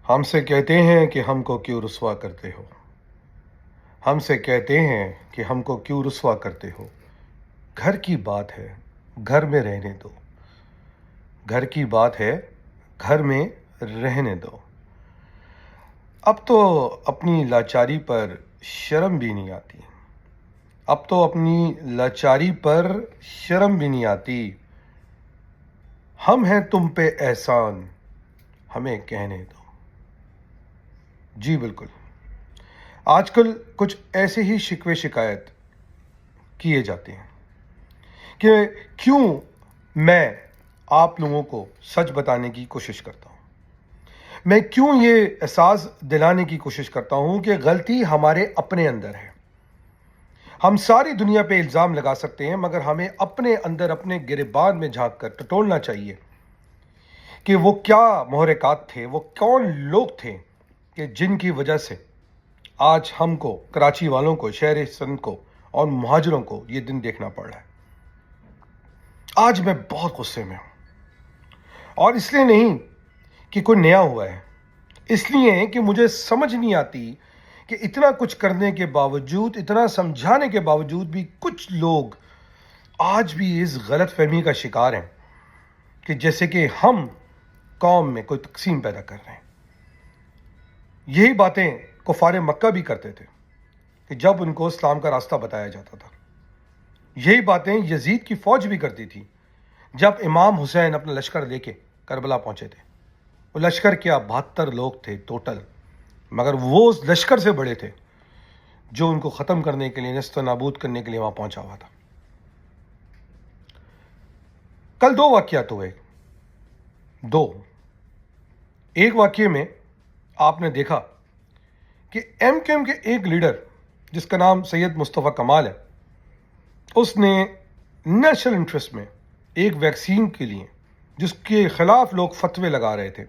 ہم سے کہتے ہیں کہ ہم کو کیوں رسوا کرتے ہو. ہم سے کہتے ہیں کہ ہم کو کیوں رسوا کرتے ہو. گھر کی بات ہے گھر میں رہنے دو. گھر کی بات ہے گھر میں رہنے دو. اب تو اپنی لاچاری پر شرم بھی نہیں آتی. اب تو اپنی لاچاری پر شرم بھی نہیں آتی. ہم ہیں تم پہ احسان ہمیں کہنے دو. جی بالکل. آج کل کچھ ایسے ہی شکوے شکایت کیے جاتے ہیں کہ کیوں میں آپ لوگوں کو سچ بتانے کی کوشش کرتا ہوں. میں کیوں یہ احساس دلانے کی کوشش کرتا ہوں کہ غلطی ہمارے اپنے اندر ہے. ہم ساری دنیا پہ الزام لگا سکتے ہیں مگر ہمیں اپنے اندر اپنے گریبان میں جھانک کر ٹٹولنا چاہیے کہ وہ کیا محرکات تھے, وہ کون لوگ تھے کہ جن کی وجہ سے آج ہم کو, کراچی والوں کو, شہر سندھ کو اور مہاجروں کو یہ دن دیکھنا پڑ رہا ہے. آج میں بہت غصے میں ہوں, اور اس لیے نہیں کہ کوئی نیا ہوا ہے, اس لیے کہ مجھے سمجھ نہیں آتی کہ اتنا کچھ کرنے کے باوجود, اتنا سمجھانے کے باوجود بھی کچھ لوگ آج بھی اس غلط فہمی کا شکار ہیں کہ جیسے کہ ہم قوم میں کوئی تقسیم پیدا کر رہے ہیں. یہی باتیں کفار مکہ بھی کرتے تھے کہ جب ان کو اسلام کا راستہ بتایا جاتا تھا. یہی باتیں یزید کی فوج بھی کرتی تھی جب امام حسین اپنا لشکر لے کے کربلا پہنچے تھے. وہ لشکر کیا 72 لوگ تھے ٹوٹل, مگر وہ اس لشکر سے بڑے تھے جو ان کو ختم کرنے کے لیے, نیست و نابود کرنے کے لیے وہاں پہنچا ہوا تھا. کل 2 واقعات ہوئے. ایک واقعے میں آپ نے دیکھا کہ ایم کیو ایم کے ایک لیڈر جس کا نام سید مصطفیٰ کمال ہے, اس نے نیشنل انٹرسٹ میں ایک ویکسین کے لیے جس کے خلاف لوگ فتوے لگا رہے تھے,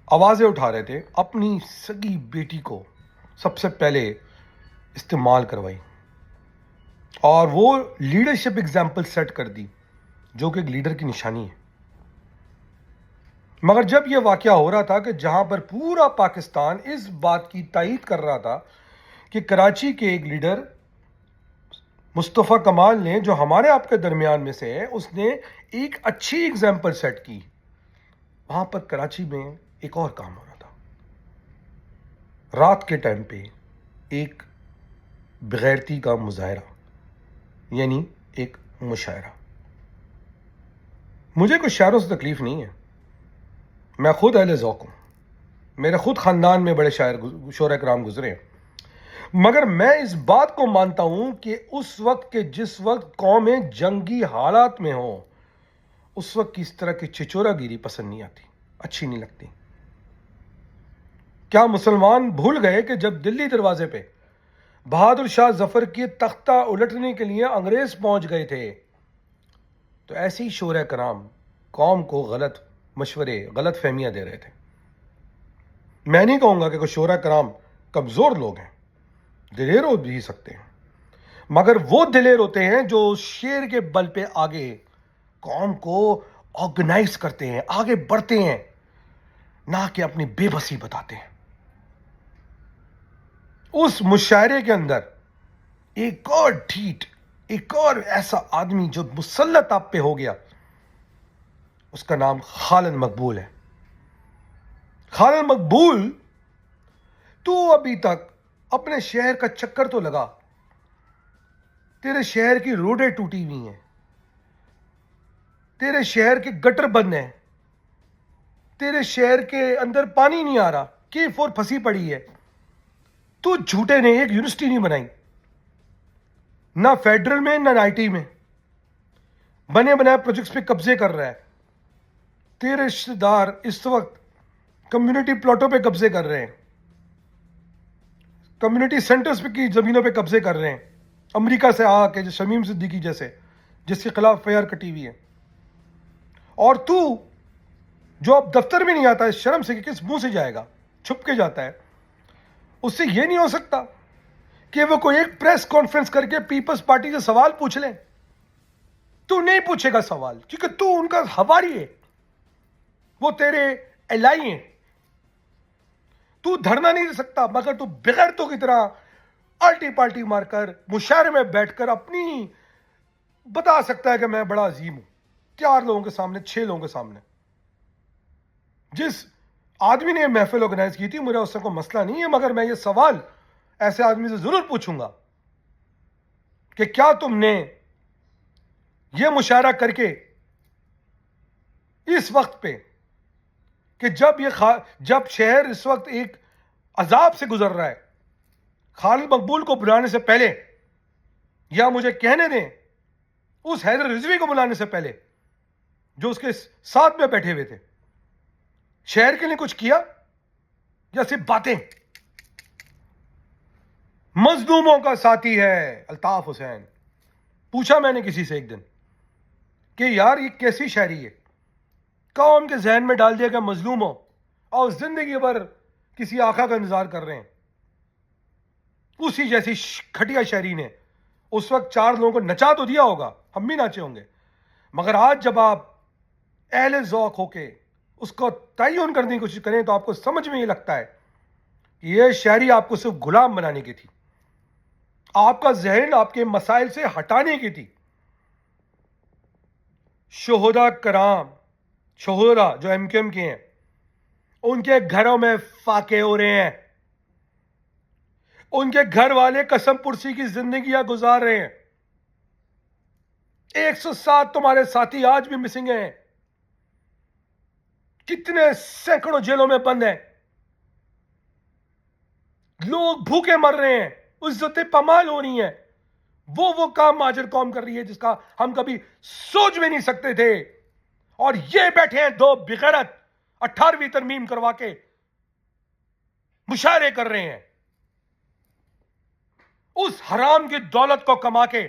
آوازیں اٹھا رہے تھے, اپنی سگی بیٹی کو سب سے پہلے استعمال کروائی اور وہ لیڈرشپ اگزامپل سیٹ کر دی جو کہ ایک لیڈر کی نشانی ہے. مگر جب یہ واقعہ ہو رہا تھا کہ جہاں پر پورا پاکستان اس بات کی تائید کر رہا تھا کہ کراچی کے ایک لیڈر مصطفیٰ کمال نے, جو ہمارے آپ کے درمیان میں سے ہے, اس نے ایک اچھی اگزامپل سیٹ کی, وہاں پر کراچی میں ایک اور کام ہو رہا تھا. رات کے ٹائم پہ ایک بغیرتی کا مظاہرہ, یعنی ایک مشاعرہ. مجھے کوئی شاعروں سے تکلیف نہیں ہے, میں خود اہل ذوق ہوں, میرے خود خاندان میں بڑے شعراء کرام گزرے ہیں, مگر میں اس بات کو مانتا ہوں کہ اس وقت کے جس وقت قومیں جنگی حالات میں ہوں, اس وقت کی اس طرح کی چچورا گیری پسند نہیں آتی, اچھی نہیں لگتی. کیا مسلمان بھول گئے کہ جب دلی دروازے پہ بہادر شاہ ظفر کی تختہ الٹنے کے لیے انگریز پہنچ گئے تھے تو ایسی شعراء کرام قوم کو غلط مشورے, غلط فہمیاں دے رہے تھے. میں نہیں کہوں گا کہ کوئی شعراء کرام کمزور لوگ ہیں, دلیر ہو بھی سکتے ہیں, مگر وہ دلیر ہوتے ہیں جو شیر کے بل پہ آگے قوم کو آرگنائز کرتے ہیں, آگے بڑھتے ہیں, نہ کہ اپنی بے بسی بتاتے ہیں. اس مشاعرے کے اندر ایک اور ڈھیٹ, ایک اور ایسا آدمی جو مسلط آپ پہ ہو گیا, اس کا نام خالد مقبول ہے. خالد مقبول, تو ابھی تک اپنے شہر کا چکر تو لگا, تیرے شہر کی روڈیں ٹوٹی ہوئی ہیں, تیرے شہر کے گٹر بند ہیں, تیرے شہر کے اندر پانی نہیں آ رہا, کی 4 پھنسی پڑی ہے. تو جھوٹے نے ایک یونیورسٹی نہیں بنائی, نہ فیڈرل میں نہ آئی ٹی میں, بنے بنائے پروجیکٹس پہ قبضے کر رہا ہے. تیرے رشتے دار اس وقت کمیونٹی پلاٹوں پہ قبضے کر رہے ہیں, کمیونٹی سینٹرز پہ کی زمینوں پہ قبضے کر رہے ہیں, امریکہ سے آ کے, جو شمیم صدیقی جیسے, جس کے خلاف FIR کٹی ہوئی ہے. اور تو جو اب دفتر میں نہیں آتا ہے شرم سے کہ کس منہ سے جائے گا, چھپ کے جاتا ہے, اس سے یہ نہیں ہو سکتا کہ وہ کوئی ایک پریس کانفرنس کر کے پیپلز پارٹی سے سوال پوچھ لیں. تو نہیں پوچھے گا سوال, کیونکہ تو ان کا حواری ہے. وہ تیرے الائیں. تو دھرنا نہیں دے سکتا مگر تو بغیرتوں کی طرح الٹی پالٹی مار کر مشاعرے میں بیٹھ کر اپنی بتا سکتا ہے کہ میں بڑا عظیم ہوں 4 لوگوں کے سامنے 6 لوگوں کے سامنے. جس آدمی نے یہ محفل آرگنائز کی تھی مجھے اس سے کوئی مسئلہ نہیں ہے مگر میں یہ سوال ایسے آدمی سے ضرور پوچھوں گا کہ کیا تم نے یہ مشاعرہ کر کے اس وقت پہ کہ جب شہر اس وقت ایک عذاب سے گزر رہا ہے خالد مقبول کو بلانے سے پہلے یا مجھے کہنے دیں اس حیدر رضوی کو بلانے سے پہلے جو اس کے ساتھ میں بیٹھے ہوئے تھے شہر کے لیے کچھ کیا یا صرف باتیں؟ مظلوموں کا ساتھی ہے الطاف حسین. پوچھا میں نے کسی سے ایک دن کہ یار یہ کیسی شاعری ہے قوم کے ذہن میں ڈال دیا کہ مظلوم ہو اور زندگی بھر کسی آقا کا انتظار کر رہے ہیں. اسی جیسی کھٹیا شاعری نے اس وقت 4 لوگوں کو نچا تو دیا ہوگا ہم بھی ناچے ہوں گے مگر آج جب آپ اہل ذوق ہو کے اس کو تعین کرنے کی کوشش کریں تو آپ کو سمجھ میں یہ لگتا ہے کہ یہ شاعری آپ کو صرف غلام بنانے کی تھی آپ کا ذہن آپ کے مسائل سے ہٹانے کی تھی. شہداء کرام شہداء جو ایم کیو ایم کے ہیں ان کے گھروں میں فاقے ہو رہے ہیں ان کے گھر والے قسم پرسی کی زندگیاں گزار رہے ہیں. 107 تمہارے ساتھی آج بھی مسنگ ہیں کتنے سینکڑوں جیلوں میں بند ہیں لوگ بھوکے مر رہے ہیں عزتیں پامال ہو رہی ہیں وہ کام مہاجر قوم کر رہی ہے جس کا ہم کبھی سوچ بھی نہیں سکتے تھے اور یہ بیٹھے ہیں 2 بغیرت 18ویں ترمیم کروا کے مشاعرے کر رہے ہیں اس حرام کی دولت کو کما کے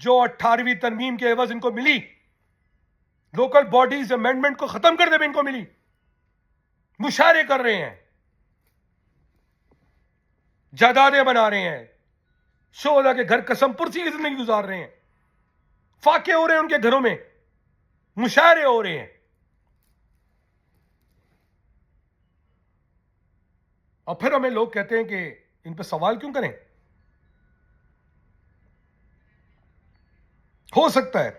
جو 18ویں ترمیم کے عوض ان کو ملی لوکل باڈیز امینڈمنٹ کو ختم کر دے بھی ان کو ملی مشاعرے کر رہے ہیں جائیدادیں بنا رہے ہیں شہداء کے گھر قسم پرسی کی زندگی گزار رہے ہیں فاقے ہو رہے ہیں ان کے گھروں میں مشاعرے ہو رہے ہیں اور پھر ہمیں لوگ کہتے ہیں کہ ان پہ سوال کیوں کریں. ہو سکتا ہے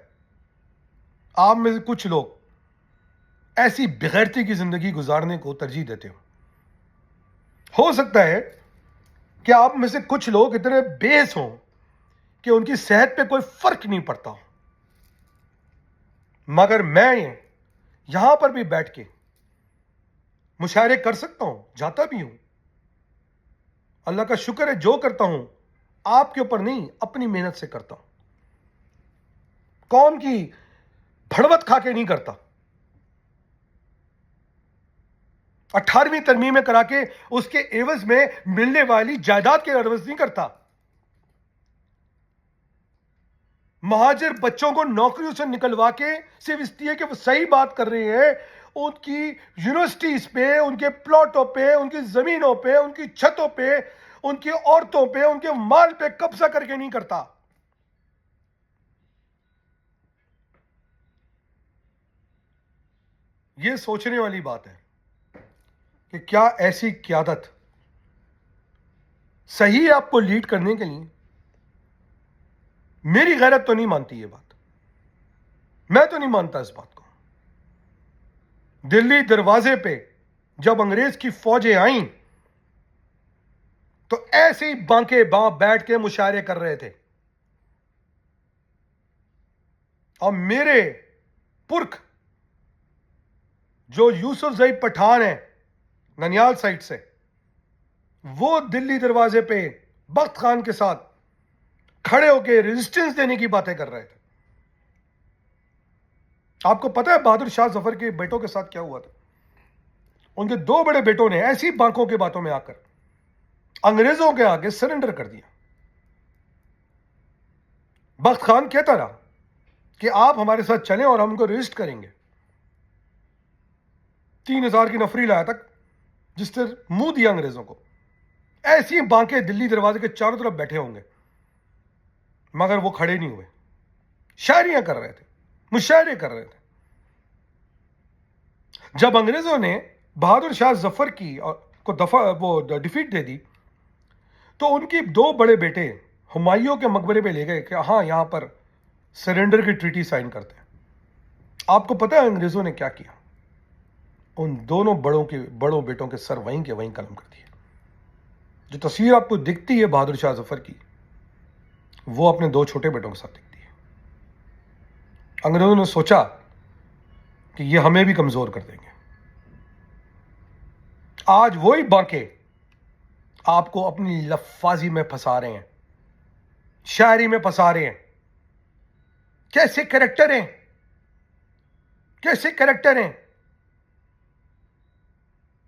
آپ میں سے کچھ لوگ ایسی بغیرتی کی زندگی گزارنے کو ترجیح دیتے ہو سکتا ہے کہ آپ میں سے کچھ لوگ اتنے بیس ہوں کہ ان کی صحت پہ کوئی فرق نہیں پڑتا ہو مگر میں یہاں پر بھی بیٹھ کے مشاعرے کر سکتا ہوں جاتا بھی ہوں. اللہ کا شکر ہے جو کرتا ہوں آپ کے اوپر نہیں اپنی محنت سے کرتا ہوں قوم کی بھڑوت کھا کے نہیں کرتا 18ویں ترمیم کرا کے اس کے عوض میں ملنے والی جائیداد کے عوض نہیں کرتا. مہاجر بچوں کو نوکریوں سے نکلوا کے صرف اس لیے کہ وہ صحیح بات کر رہے ہیں ان کی یونیورسٹیز پہ ان کے پلاٹوں پہ ان کی زمینوں پہ ان کی چھتوں پہ ان کی عورتوں پہ ان کے مال پہ قبضہ کر کے نہیں کرتا. یہ سوچنے والی بات ہے کہ کیا ایسی قیادت صحیح ہے آپ کو لیڈ کرنے کے لیے. میری غیرت تو نہیں مانتی یہ بات میں تو نہیں مانتا اس بات کو. دلی دروازے پہ جب انگریز کی فوجیں آئیں تو ایسے ہی بانکے باں بیٹھ کے مشاعرے کر رہے تھے اور میرے پرکھ جو یوسف زئی پٹھان ہیں ننیال سائٹ سے وہ دلی دروازے پہ بخت خان کے ساتھ کھڑے ہو کے ریزسٹنس دینے کی باتیں کر رہے تھے. آپ کو پتا ہے بہادر شاہ ظفر کے بیٹوں کے ساتھ کیا ہوا تھا؟ ان کے 2 بڑے بیٹوں نے ایسی بانکوں کے باتوں میں آ کر انگریزوں کے آگے سرنڈر کر دیا. بخت خان کہتا رہا کہ آپ ہمارے ساتھ چلیں اور ہم ان کو ریزسٹ کریں گے. 3000 کی نفری لایا تک جس سے منہ دیا انگریزوں کو. ایسی بانکیں دلی دروازے کے چاروں طرف بیٹھے ہوں گے مگر وہ کھڑے نہیں ہوئے شاعریاں کر رہے تھے مشاعرے کر رہے تھے. جب انگریزوں نے بہادر شاہ ظفر کی کو وہ ڈیفیٹ دے دی تو ان کی 2 بڑے بیٹے ہمایوں کے مقبرے پہ لے گئے کہ ہاں یہاں پر سرنڈر کی ٹریٹی سائن کرتے ہیں. آپ کو پتا ہے انگریزوں نے کیا کیا؟ ان دونوں بڑوں بیٹوں کے سر وہیں کے وہیں قلم کر دیے. جو تصویر آپ کو دکھتی ہے بہادر شاہ ظفر کی، وہ اپنے 2 چھوٹے بیٹوں کے ساتھ دکھتی ہے. انگریزوں نے سوچا کہ یہ ہمیں بھی کمزور کر دیں گے. آج وہی بانکے آپ کو اپنی لفاظی میں پھنسا رہے ہیں، شاعری میں پھنسا رہے ہیں. کیسے کریکٹر ہیں، کیسے کریکٹر ہیں.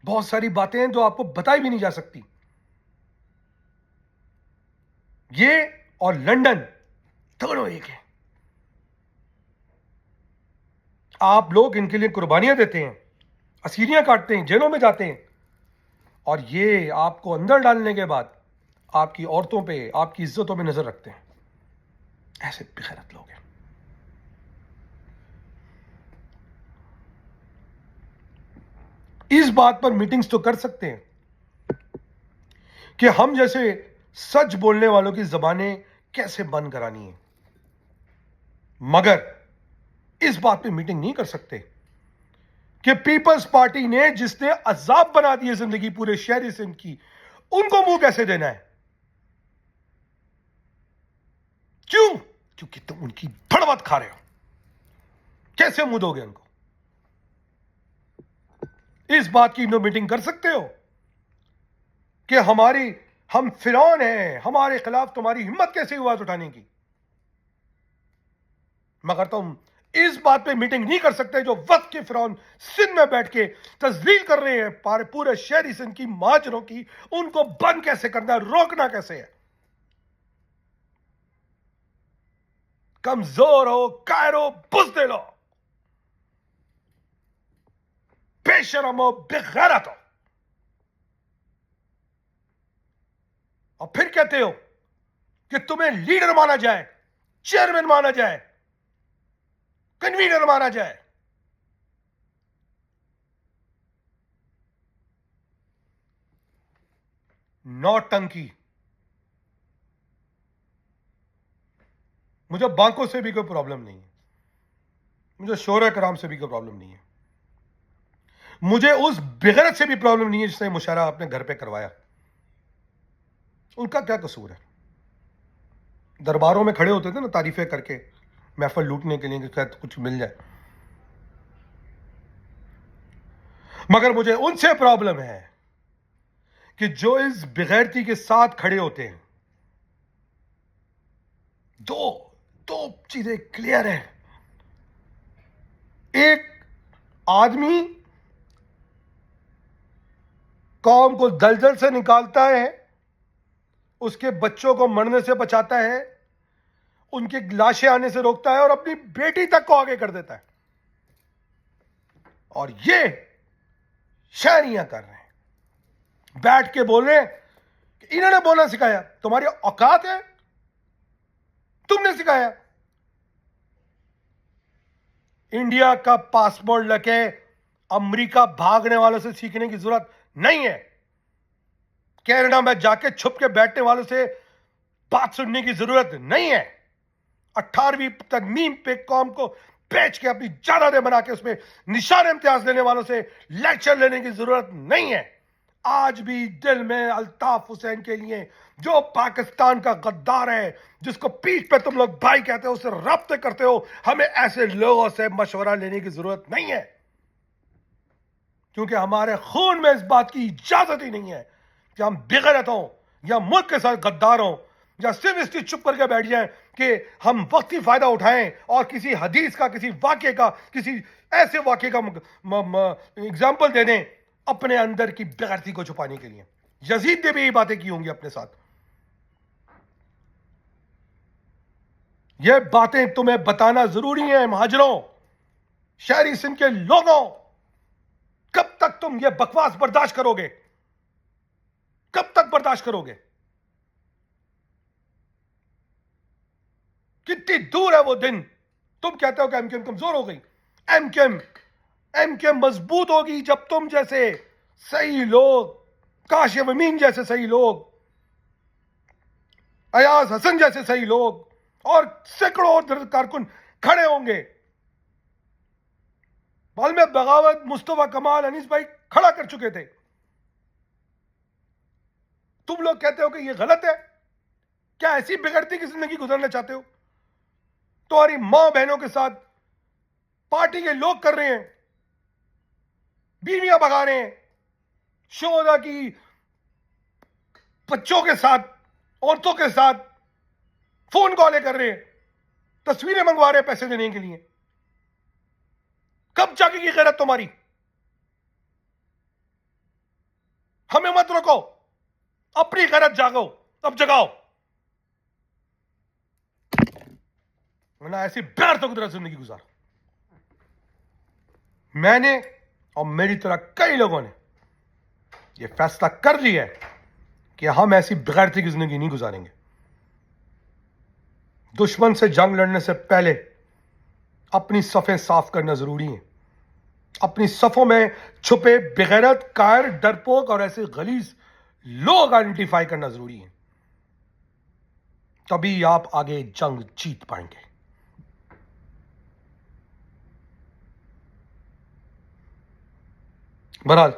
بہت ساری باتیں ہیں جو آپ کو بتائی بھی نہیں جا سکتی. یہ اور لنڈن دونوں ایک ہیں. آپ لوگ ان کے لیے قربانیاں دیتے ہیں، اسیریاں کاٹتے ہیں، جیلوں میں جاتے ہیں، اور یہ آپ کو اندر ڈالنے کے بعد آپ کی عورتوں پہ، آپ کی عزتوں پہ نظر رکھتے ہیں. ایسے بغیرت لوگ ہیں. اس بات پر میٹنگز تو کر سکتے ہیں کہ ہم جیسے سچ بولنے والوں کی زبانیں کیسے بند کرانی ہیں، مگر اس بات پہ میٹنگ نہیں کر سکتے کہ پیپلز پارٹی نے جس نے عذاب بنا دی زندگی پورے شہری سندھ کی، ان کو منہ کیسے دینا ہے. کیوں؟ کیونکہ تم ان کی بڑوت کھا رہے ہو. کیسے منہ دو گے ان کو؟ اس بات کی میٹنگ کر سکتے ہو کہ ہم فرعون ہیں، ہمارے خلاف تمہاری ہمت کیسے آواز اٹھانے کی، مگر تم اس بات پہ میٹنگ نہیں کر سکتے جو وقت کے فرعون سندھ میں بیٹھ کے تذلیل کر رہے ہیں پورے شہری سندھ کی مہاجروں کی. ان کو بند کیسے کرنا ہے، روکنا کیسے ہے. کمزور ہو، قاہر ہو، بزدل ہو، بے شرم ہو، بے غیرت ہو، اور پھر کہتے ہو کہ تمہیں لیڈر مانا جائے، چیئرمین مانا جائے، کنوینر مانا جائے. نوٹنکی. مجھے بانکوں سے بھی کوئی پرابلم نہیں ہے، مجھے شورا کرام سے بھی کوئی پرابلم نہیں ہے، مجھے اس بغیرت سے بھی پرابلم نہیں ہے جس نے مشاعرہ اپنے گھر پہ کروایا. ان کا کیا قصور ہے؟ درباروں میں کھڑے ہوتے تھے نا تعریفیں کر کے محفل لوٹنے کے لیے کہ شاید کچھ مل جائے. مگر مجھے ان سے پرابلم ہے کہ جو اس بغیرتی کے ساتھ کھڑے ہوتے ہیں. دو چیزیں کلیئر ہیں. ایک آدمی قوم کو دلدل سے نکالتا ہے، اس کے بچوں کو مرنے سے بچاتا ہے، ان کی لاشیں آنے سے روکتا ہے، اور اپنی بیٹی تک کو آگے کر دیتا ہے. اور یہ شاعریاں کر رہے ہیں، بیٹھ کے بول رہے ہیں کہ انہوں نے بولنا سکھایا. تمہاری اوقات ہے؟ تم نے سکھایا؟ انڈیا کا پاسپورٹ لے کے امریکہ بھاگنے والوں سے سیکھنے کی ضرورت نہیں ہے. کینیڈا میں جا کے چھپ کے بیٹھنے والوں سے بات سننے کی ضرورت نہیں ہے. 18ویں ترمیم پہ قوم کو بیچ کے اپنی جائیدادیں بنا کے اس میں نشان امتیاز لینے والوں سے لیکچر لینے کی ضرورت نہیں ہے. آج بھی دل میں الطاف حسین کے لیے، جو پاکستان کا غدار ہے، جس کو پیٹھ پہ تم لوگ بھائی کہتے ہو، اسے رابطے کرتے ہو، ہمیں ایسے لوگوں سے مشورہ لینے کی ضرورت نہیں ہے. کیونکہ ہمارے خون میں اس بات کی اجازت ہی نہیں ہے کہ ہم بغیرت ہوں یا ملک کے ساتھ غدار ہوں یا صرف اس لیے چپ کر کے بیٹھ جائیں کہ ہم وقتی فائدہ اٹھائیں اور کسی حدیث کا، کسی واقعے کا، کسی ایسے واقعے کا اگزامپل دے دیں اپنے اندر کی بغیرتی کو چھپانے کے لیے. یزید نے بھی یہ باتیں کی ہوں گی اپنے ساتھ. یہ باتیں تمہیں بتانا ضروری ہے مہاجروں، شہری سندھ کے لوگوں. کب تک تم یہ بکواس برداشت کرو گے؟ کب تک برداشت کرو گے؟ کتنی دور ہے وہ دن تم کہتے ہو کہ ایم کیو ایم کمزور ہو گئی. ایم کیو ایم ایم کے مضبوط ہوگی جب تم جیسے صحیح لوگ، کاشف امین جیسے صحیح لوگ، ایاز حسن جیسے صحیح لوگ اور سینکڑوں اور کارکن کھڑے ہوں گے. عالم بغاوت مصطفیٰ کمال انیس بھائی کھڑا کر چکے تھے. تم لوگ کہتے ہو کہ یہ غلط ہے. کیا ایسی بگڑتی کی زندگی گزارنا چاہتے ہو؟ تمہاری ماں بہنوں کے ساتھ پارٹی کے لوگ کر رہے ہیں، بیویاں بھگا رہے ہیں، شہداء کی بچوں کے ساتھ، عورتوں کے ساتھ فون کالیں کر رہے ہیں، تصویریں منگوا رہے ہیں پیسے دینے کے لیے. کب جاگے گی غیرت تمہاری؟ ہمیں مت روکو، اپنی غیرت جاگو، اب جگاؤ، ورنہ ایسی بغیر تو قدرت زندگی گزارو. میں نے اور میری طرح کئی لوگوں نے یہ فیصلہ کر لیا ہے کہ ہم ایسی بغیرتی کی زندگی نہیں گزاریں گے. دشمن سے جنگ لڑنے سے پہلے اپنی صفیں صاف کرنا ضروری ہے. اپنی صفوں میں چھپے بغیرت، قائر، ڈرپوک اور ایسے غلیظ لوگ آئیڈینٹیفائی کرنا ضروری ہے. تبھی آپ آگے جنگ جیت پائیں گے. بہرحال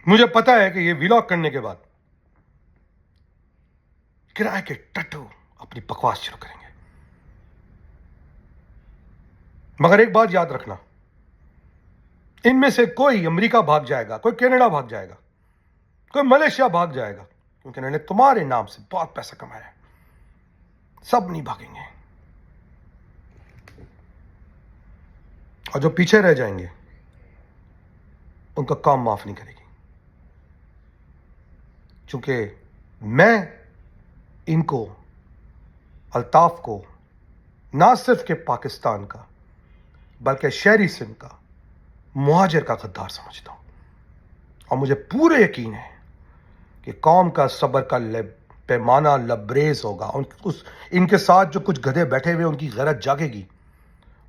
مجھے پتا ہے کہ یہ ویلاگ کرنے کے بعد کرائے کے ٹٹو اپنی بکواس شروع کریں گے. مگر ایک بات یاد رکھنا، ان میں سے کوئی امریکہ بھاگ جائے گا، کوئی کینیڈا بھاگ جائے گا، کوئی ملیشیا بھاگ جائے گا، کیونکہ انہوں نے تمہارے نام سے بہت پیسہ کمایا ہے. سب نہیں بھاگیں گے، اور جو پیچھے رہ جائیں گے ان کا کام معاف نہیں کرے گی. چونکہ میں ان کو، الطاف کو، نہ صرف کہ پاکستان کا بلکہ شہری سندھ کا، مہاجر کا غدار سمجھتا ہوں. اور مجھے پورے یقین ہے کہ قوم کا صبر کا پیمانہ لبریز ہوگا. ان کے ساتھ جو کچھ گدھے بیٹھے ہوئے ان کی غیرت جاگے گی،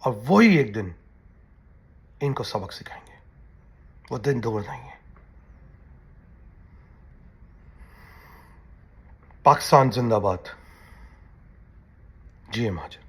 اور وہی ایک دن ان کو سبق سکھائیں گے. وہ دن دور نہیں ہے. پاکستان زندہ باد. جی مہاجر.